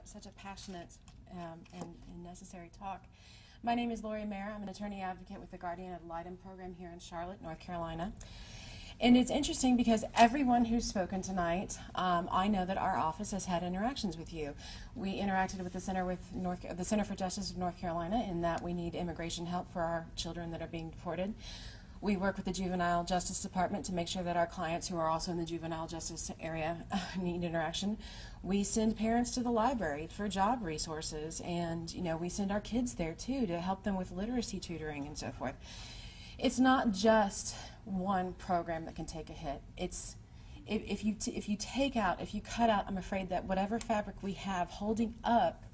such a passionate and necessary talk. My name is Lori Mayer. I'm an attorney advocate with the Guardian Ad Litem program here in Charlotte, North Carolina. And it's interesting because everyone who's spoken tonight, I know that our office has had interactions with you. We interacted with the Center for Justice of North Carolina in that we need immigration help for our children that are being deported. We work with the Juvenile Justice Department to make sure that our clients who are also in the juvenile justice area need interaction. We send parents to the library for job resources, and we send our kids there too to help them with literacy tutoring and so forth. It's not just one program that can take a hit. It's if you cut out, I'm afraid that whatever fabric we have holding up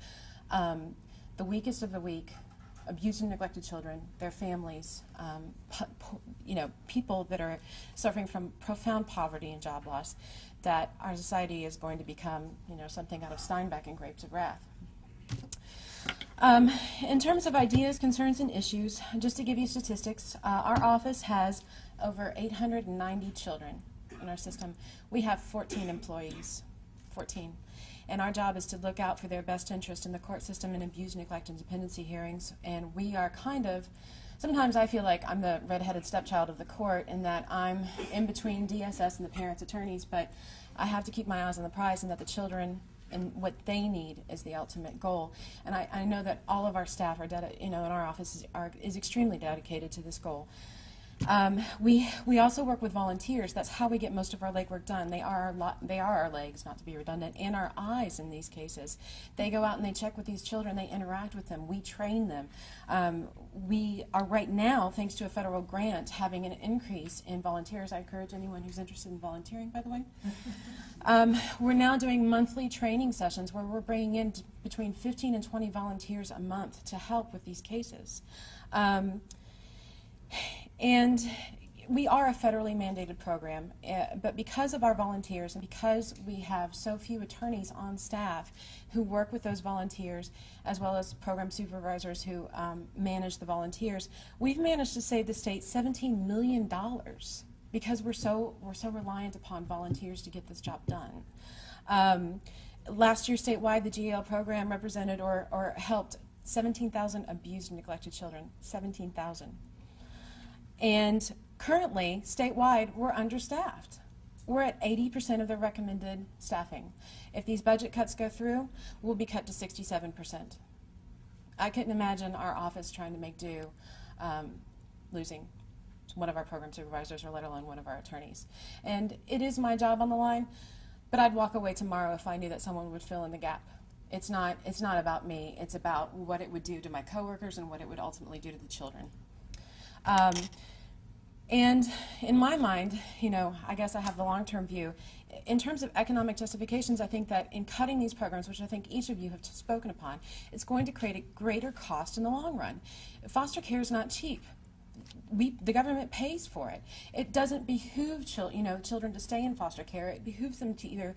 the weakest of the weak, abused and neglected children, their families, people that are suffering from profound poverty and job loss, that our society is going to become, something out of Steinbeck and Grapes of Wrath. In terms of ideas, concerns, and issues, just to give you statistics, our office has over 890 children in our system. We have 14 employees, 14. And our job is to look out for their best interest in the court system in abuse, neglect, and dependency hearings. And we are sometimes I feel like I'm the redheaded stepchild of the court in that I'm in between DSS and the parents' attorneys, but I have to keep my eyes on the prize and that the children and what they need is the ultimate goal. And I know that all of our staff are, in our office is extremely dedicated to this goal. We also work with volunteers. That's how we get most of our legwork done. They are our legs, not to be redundant, and our eyes in these cases. They go out and they check with these children. They interact with them. We train them. We are right now, thanks to a federal grant, having an increase in volunteers. I encourage anyone who's interested in volunteering, by the way. We're now doing monthly training sessions where we're bringing in between 15 and 20 volunteers a month to help with these cases. And we are a federally mandated program, but because of our volunteers and because we have so few attorneys on staff who work with those volunteers, as well as program supervisors who manage the volunteers, we've managed to save the state $17 million because we're so reliant upon volunteers to get this job done. Last year statewide, the GAL program represented or helped 17,000 abused and neglected children, 17,000. And currently, statewide, we're understaffed. We're at 80% of the recommended staffing. If these budget cuts go through, we'll be cut to 67%. I couldn't imagine our office trying to make do losing one of our program supervisors, or let alone one of our attorneys. And it is my job on the line, but I'd walk away tomorrow if I knew that someone would fill in the gap. It's not about me. It's about what it would do to my coworkers and what it would ultimately do to the children. And in my mind, I guess I have the long-term view. In terms of economic justifications, I think that in cutting these programs, which I think each of you have spoken upon, it's going to create a greater cost in the long run. Foster care is not cheap. The government pays for it. It doesn't behoove children to stay in foster care. It behooves them to either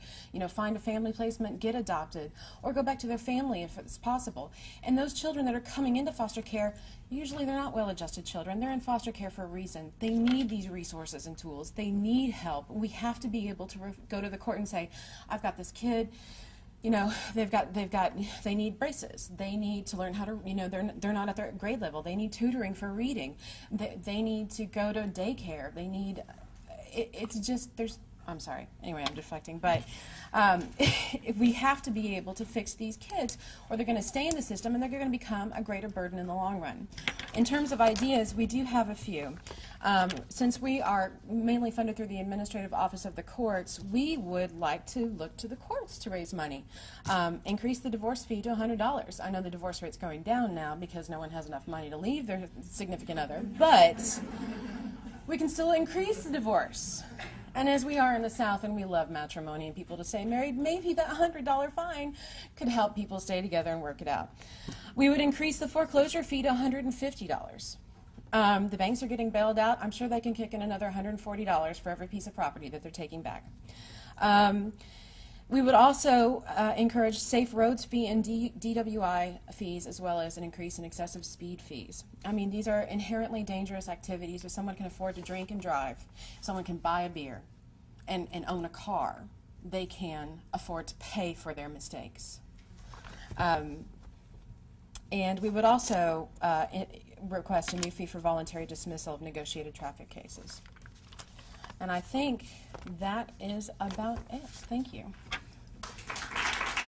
find a family placement, get adopted, or go back to their family if it's possible. And those children that are coming into foster care, usually they're not well-adjusted children. They're in foster care for a reason. They need these resources and tools. They need help. We have to be able to go to the court and say, I've got this kid. They need braces. They need to learn how to, they're not at their grade level. They need tutoring for reading. They need to go to daycare. They need, I'm sorry. Anyway, I'm deflecting. But we have to be able to fix these kids, or they're going to stay in the system and they're going to become a greater burden in the long run. In terms of ideas, we do have a few. Since we are mainly funded through the Administrative Office of the Courts, we would like to look to the courts to raise money. Increase the divorce fee to $100. I know the divorce rate's going down now because no one has enough money to leave their significant other, but we can still increase the divorce. And as we are in the South and we love matrimony and people to stay married, maybe that $100 fine could help people stay together and work it out. We would increase the foreclosure fee to $150. The banks are getting bailed out. I'm sure they can kick in another $140 for every piece of property that they're taking back. We would also encourage safe roads fee and DWI fees, as well as an increase in excessive speed fees. I mean, these are inherently dangerous activities. If someone can afford to drink and drive, if someone can buy a beer and own a car, they can afford to pay for their mistakes. And we would also request a new fee for voluntary dismissal of negotiated traffic cases. And I think that is about it. Thank you.